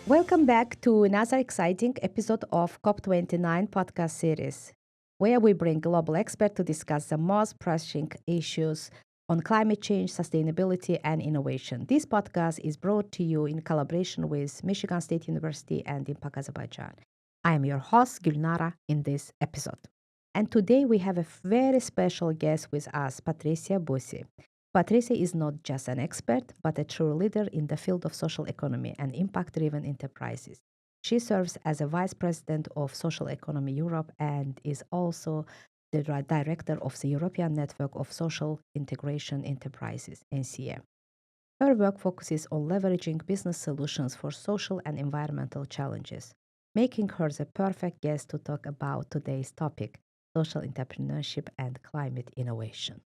Welcome back to another exciting episode of COP29 podcast series, where we bring global experts to discuss the most pressing issues on climate change, sustainability, and innovation. This podcast is brought to you in collaboration with Michigan State University and Impact Azerbaijan. I am your host, Gulnara, in this episode. And today we have a very special guest with us, Patrizia Bussi. Patrizia is not just an expert, but a true leader in the field of social economy and impact driven enterprises. She serves as a vice president of Social Economy Europe and is also the director of the European Network of Social Integration Enterprises, NCE. Her work focuses on leveraging business solutions for social and environmental challenges, making her the perfect guest to talk about today's topic social entrepreneurship and climate innovation.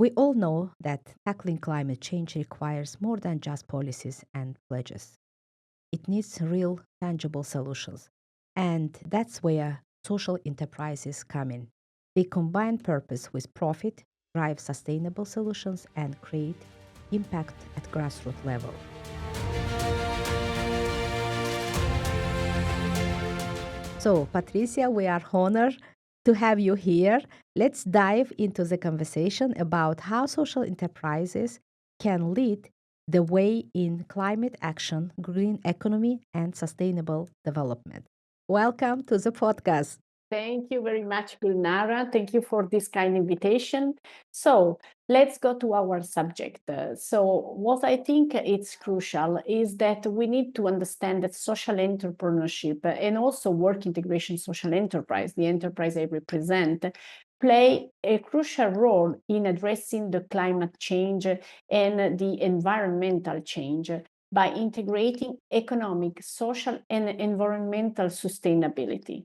We all know that tackling climate change requires more than just policies and pledges. It needs real, tangible solutions. And that's where social enterprises come in. They combine purpose with profit, drive sustainable solutions, and create impact at grassroots level. So, Patricia, we are honored to have you here. Let's dive into the conversation about how social enterprises can lead the way in climate action, green economy, and sustainable development. Welcome to the podcast. Thank you very much, Gulnara. Thank you for this kind invitation. So let's go to our subject. So what I think it's crucial is that we need to understand that social entrepreneurship and also work integration social enterprise, the enterprise I represent, play a crucial role in addressing the climate change and the environmental change by integrating economic, social, and environmental sustainability.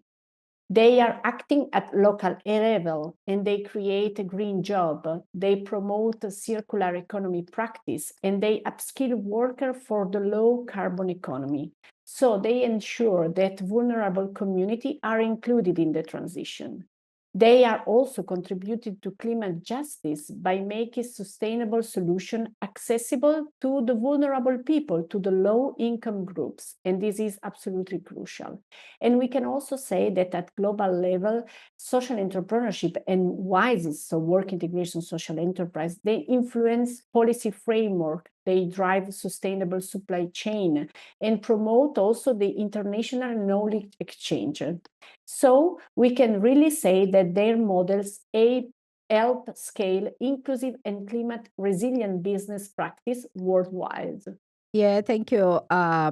They are acting at local level and they create a green job. They promote a circular economy practice and they upskill workers for the low carbon economy. So they ensure that vulnerable communities are included in the transition. They are also contributing to climate justice by making sustainable solutions accessible to the vulnerable people, to the low income groups. And this is absolutely crucial. And we can also say that at global level, social entrepreneurship and WISEs, so work integration social enterprise, they influence policy framework, they drive sustainable supply chain and promote also the international knowledge exchange. So we can really say that their models help scale inclusive and climate resilient business practice worldwide. Yeah, thank you. I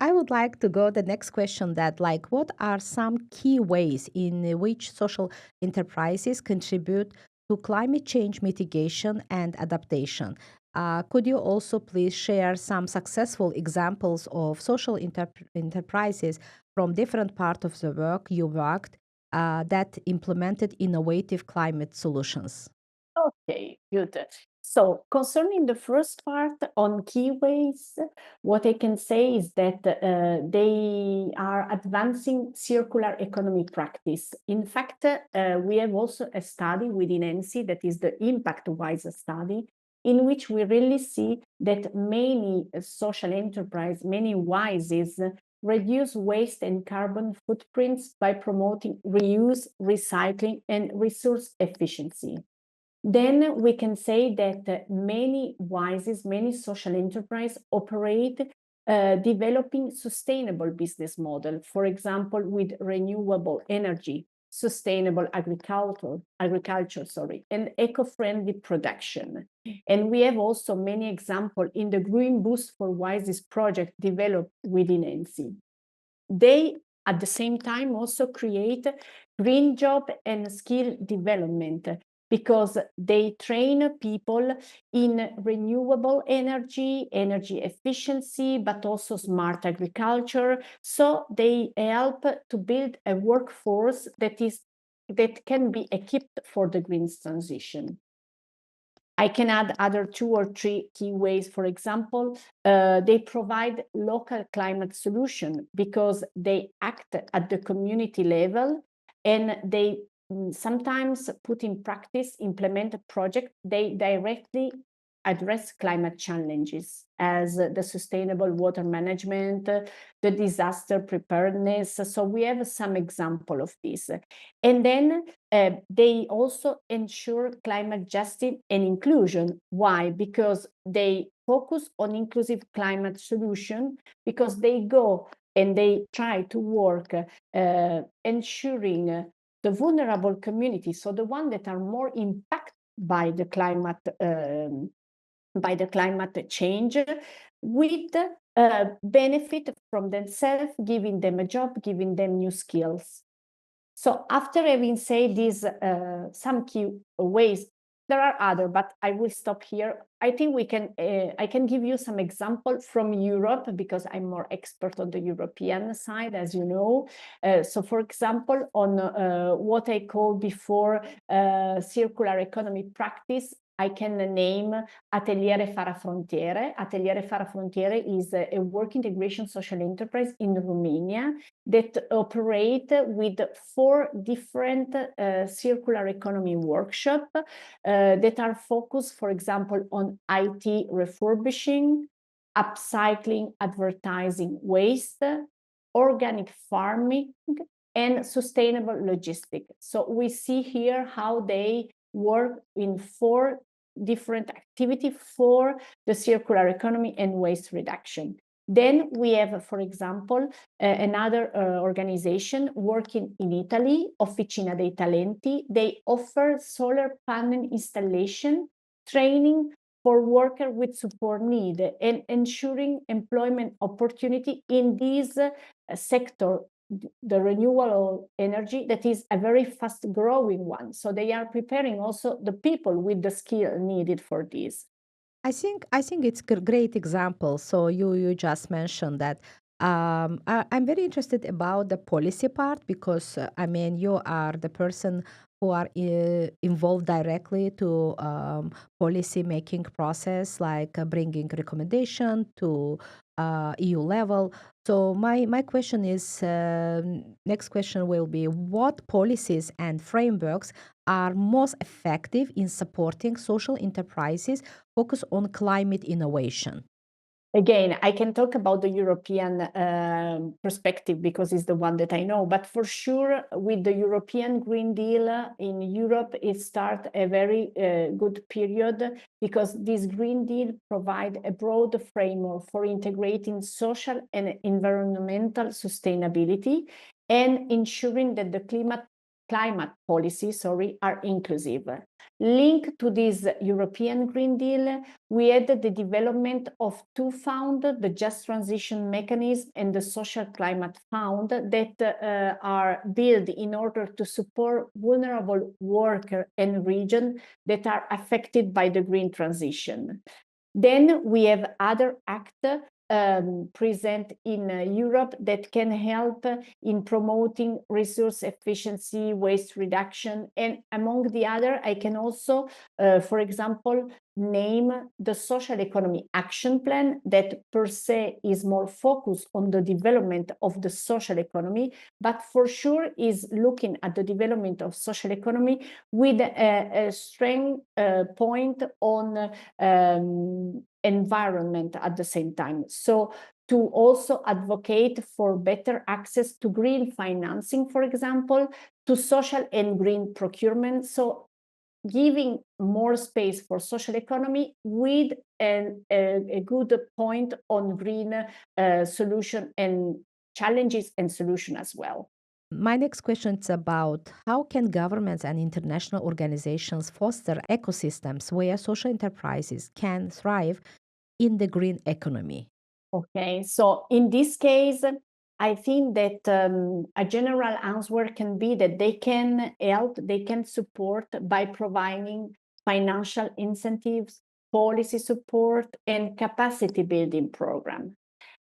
would like to go the next question that what are some key ways in which social enterprises contribute to climate change mitigation and adaptation? Could you also please share some successful examples of social enterprises from different parts of the work you worked that implemented innovative climate solutions? Okay, good. So concerning the first part on key ways, what I can say is that they are advancing circular economy practice. In fact, we have also a study within NC that is the Impact Wise study, in which we really see that many social enterprise, many WISEs reduce waste and carbon footprints by promoting reuse, recycling, and resource efficiency. Then we can say that many WISEs, many social enterprise operate developing sustainable business model, for example, with renewable energy, sustainable agriculture, and eco-friendly production. And we have also many examples in the Green Boost for WISEs project developed within NC. They, at the same time, also create green job and skill development because they train people in renewable energy, energy efficiency, but also smart agriculture. So they help to build a workforce that can be equipped for the green transition. I can add other two or three key ways. For example, they provide local climate solution because they act at the community level and they sometimes put in practice, implement a project they directly address climate challenges as the sustainable water management, the disaster preparedness. So we have some example of this. And then they also ensure climate justice and inclusion. Why? Because they focus on inclusive climate solution, because they go and they try to work ensuring the vulnerable communities, so the ones that are more impacted by the climate change, with benefit from themselves, giving them a job, giving them new skills. So after having said these some key ways, there are other, but I will stop here. I think I can give you some example from Europe, because I'm more expert on the European side, as you know. So for example, on what I called before circular economy practice, I can name Ateliere Fara Frontiere. Ateliere Fara Frontiere is a work integration social enterprise in Romania that operate with 4 different circular economy workshops that are focused, for example, on IT refurbishing, upcycling, advertising waste, organic farming, and sustainable logistics. So we see here how they work in 4 different activities for the circular economy and waste reduction. Then we have, for example, another organization working in Italy, Officina dei Talenti. They offer solar panel installation training for workers with support need and ensuring employment opportunity in this sector, the renewable energy, that is a very fast growing one. So they are preparing also the people with the skill needed for this. I think it's a great example. So you just mentioned that. I'm very interested about the policy part because I mean you are the person who are involved directly to policy making process, like bringing recommendation to EU level. So my question is, next question will be, what policies and frameworks are most effective in supporting social enterprises focus on climate innovation? Again, I can talk about the European perspective because it's the one that I know. But for sure, with the European Green Deal in Europe, it starts a very good period, because this Green Deal provides a broad framework for integrating social and environmental sustainability and ensuring that the climate policies, are inclusive. Linked to this European Green Deal, we had the development of 2 funds, the Just Transition Mechanism and the Social Climate Fund, that are built in order to support vulnerable workers and regions that are affected by the green transition. Then we have other acts present in Europe that can help in promoting resource efficiency, waste reduction, and among the other, I can also, for example, name the Social Economy Action Plan, that per se is more focused on the development of the social economy, but for sure is looking at the development of social economy with a strong point on environment at the same time. So to also advocate for better access to green financing, for example, to social and green procurement. So giving more space for social economy with a good point on green solution and challenges and solution as well. My next question is about how can governments and international organizations foster ecosystems where social enterprises can thrive in the green economy? Okay, so in this case, I think that a general answer can be that they can help, they can support by providing financial incentives, policy support, and capacity building program.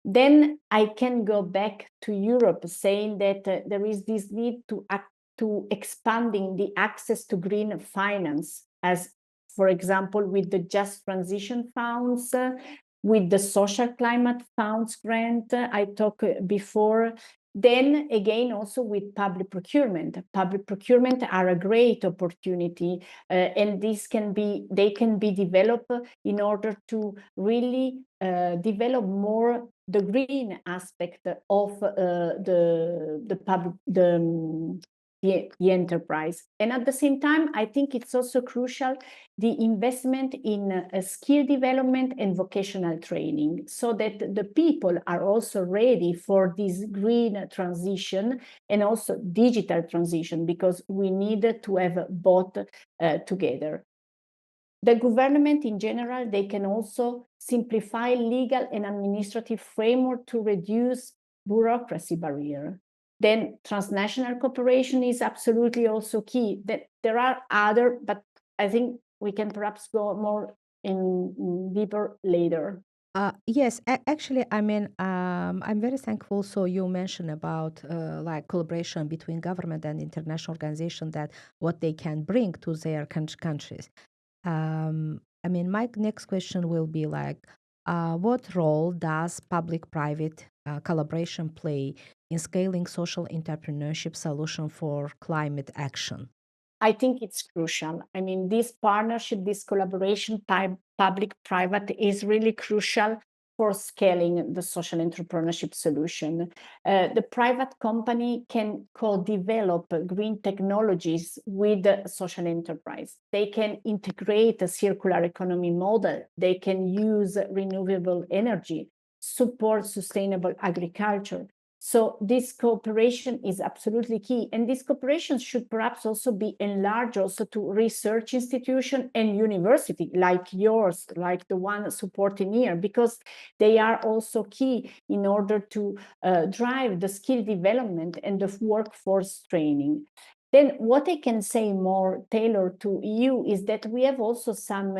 Then I can go back to Europe saying that there is this need to expanding the access to green finance, as for example with the Just Transition Funds, with the Social Climate Funds grant I talked before, Then again, also with public procurement. Public procurement are a great opportunity, and they can be developed in order to really develop more the green aspect of the enterprise. And at the same time, I think it's also crucial the investment in skill development and vocational training, so that the people are also ready for this green transition and also digital transition, because we need to have both together. The government in general, they can also simplify legal and administrative framework to reduce bureaucracy barrier. Then transnational cooperation is absolutely also key. That there are other, but I think we can perhaps go more in deeper later. Yes, actually, I mean, I'm very thankful. So you mentioned about like collaboration between government and international organization, that what they can bring to their countries. I mean, my next question will be like, what role does public-private collaboration play in scaling social entrepreneurship solution for climate action? I think it's crucial. I mean, this partnership, this collaboration type, public-private, is really crucial for scaling the social entrepreneurship solution. The private company can co-develop green technologies with the social enterprise. They can integrate a circular economy model. They can use renewable energy, support sustainable agriculture. So this cooperation is absolutely key. And this cooperation should perhaps also be enlarged also to research institution and university like yours, like the one supporting here, because they are also key in order to drive the skill development and the workforce training. Then what I can say more tailored to EU is that we have also some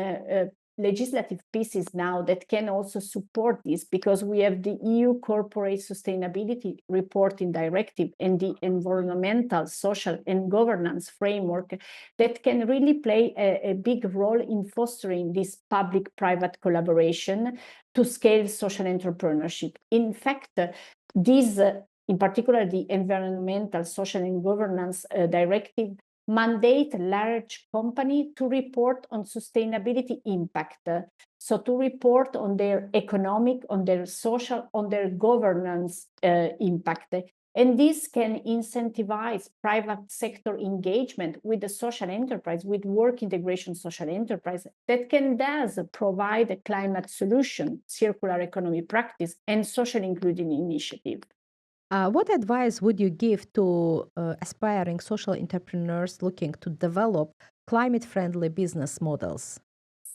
legislative pieces now that can also support this, because we have the EU Corporate Sustainability Reporting Directive and the Environmental, Social and Governance Framework that can really play a big role in fostering this public-private collaboration to scale social entrepreneurship. In fact, these, in particular, the Environmental, Social and Governance Directive mandate large company to report on sustainability impact. So to report on their economic, on their social, on their governance impact. And this can incentivize private sector engagement with the social enterprise, with work integration social enterprise that can thus provide a climate solution, circular economy practice, and social inclusion initiative. What advice would you give to aspiring social entrepreneurs looking to develop climate friendly business models?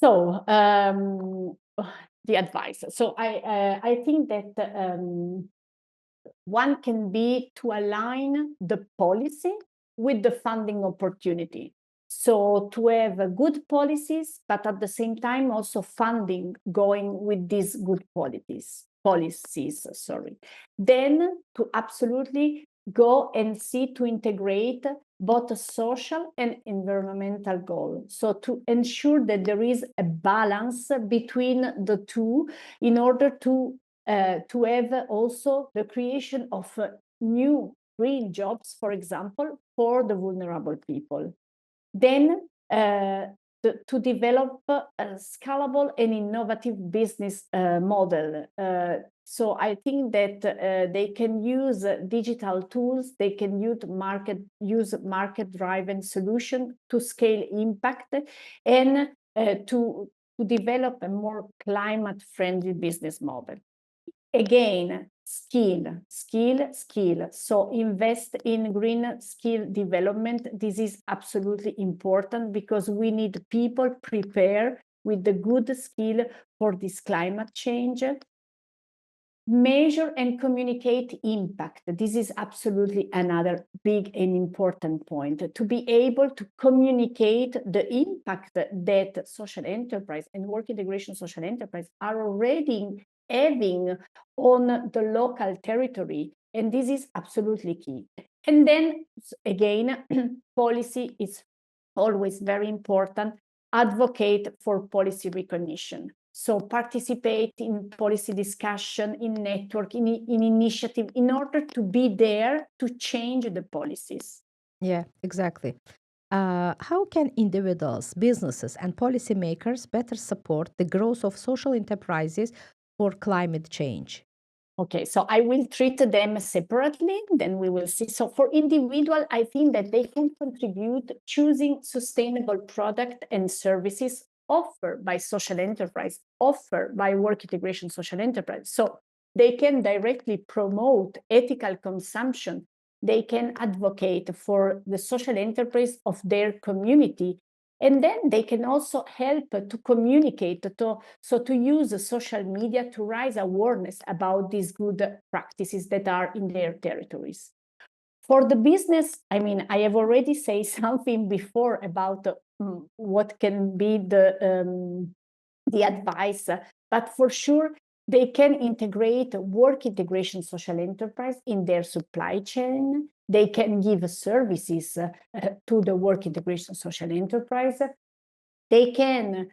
So the advice. So I think that one can be to align the policy with the funding opportunity. So to have good policies, but at the same time also funding going with these good policies, sorry. Then to absolutely go and see to integrate both a social and environmental goal. So to ensure that there is a balance between the two in order to have also the creation of new green jobs, for example, for the vulnerable people. Then to develop a scalable and innovative business model. So I think that they can use digital tools, they can use market-driven solution to scale impact and to develop a more climate-friendly business model. Again, skill. So invest in green skill development. This is absolutely important because we need people prepared with the good skill for this climate change. Measure and communicate impact. This is absolutely another big and important point, to be able to communicate the impact that social enterprise and work integration social enterprise are already having on the local territory. And this is absolutely key. And then again, policy is always very important. Advocate for policy recognition. So participate in policy discussion, in network, in initiative, in order to be there to change the policies. Yeah, exactly. How can individuals, businesses, and policymakers better support the growth of social enterprises for climate change? Okay, so I will treat them separately, then we will see. So for individual, I think that they can contribute choosing sustainable product and services offered by social enterprise, offered by work integration social enterprise. So they can directly promote ethical consumption. They can advocate for the social enterprise of their community. And then they can also help to communicate, to use social media to raise awareness about these good practices that are in their territories. For the business, I mean, I have already said something before about what can be the advice, but for sure, they can integrate work integration social enterprise in their supply chain. They can give services to the work integration social enterprise. They can,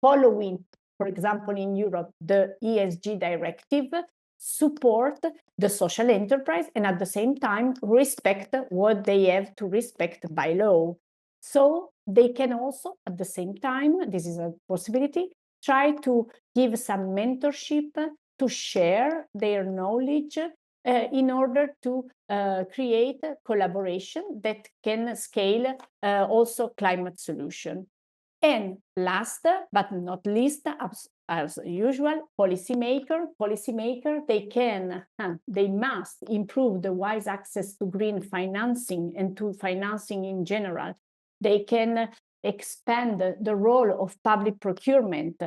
following, for example, in Europe, the ESG directive, support the social enterprise and at the same time respect what they have to respect by law. So they can also, at the same time, this is a possibility, try to give some mentorship to share their knowledge in order to create collaboration that can scale also climate solution. And last but not least, as usual, policymaker, they must improve the wise access to green financing and to financing in general. They can expand the role of public procurement,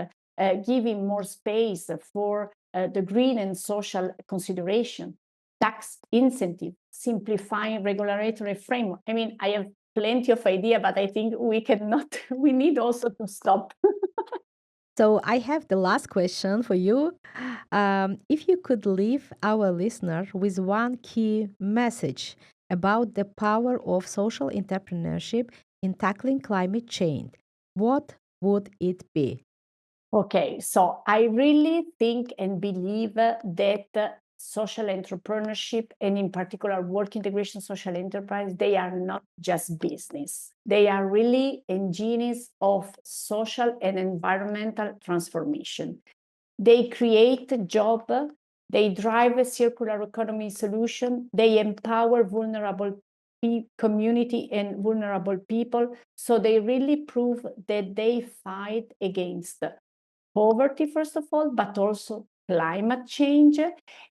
giving more space for the green and social consideration, tax incentive, simplifying regulatory framework. I mean, I have plenty of idea, but I think we cannot, we need also to stop. So I have the last question for you. If you could leave our listener with one key message about the power of social entrepreneurship in tackling climate change, what would it be? Okay, so I really think and believe that social entrepreneurship and in particular work integration social enterprise, they are not just business. They are really engines of social and environmental transformation. They create a job, they drive a circular economy solution, they empower vulnerable community and vulnerable people. So they really prove that they fight against poverty, first of all, but also climate change.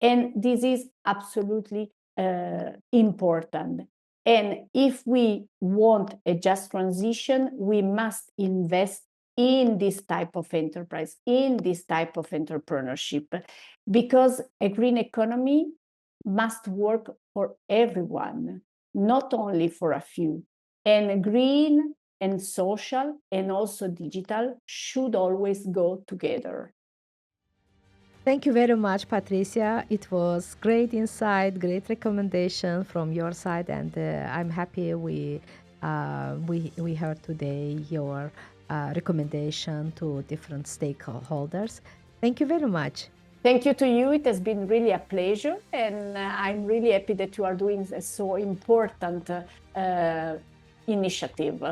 And this is absolutely important. And if we want a just transition, we must invest in this type of enterprise, in this type of entrepreneurship, because a green economy must work for everyone, not only for a few. And green and social and also digital should always go together. Thank you very much, Patricia. It was great insight, great recommendation from your side, and I'm happy we heard today your recommendation to different stakeholders. Thank you very much. Thank you to you. It has been really a pleasure, and I'm really happy that you are doing a so important initiative.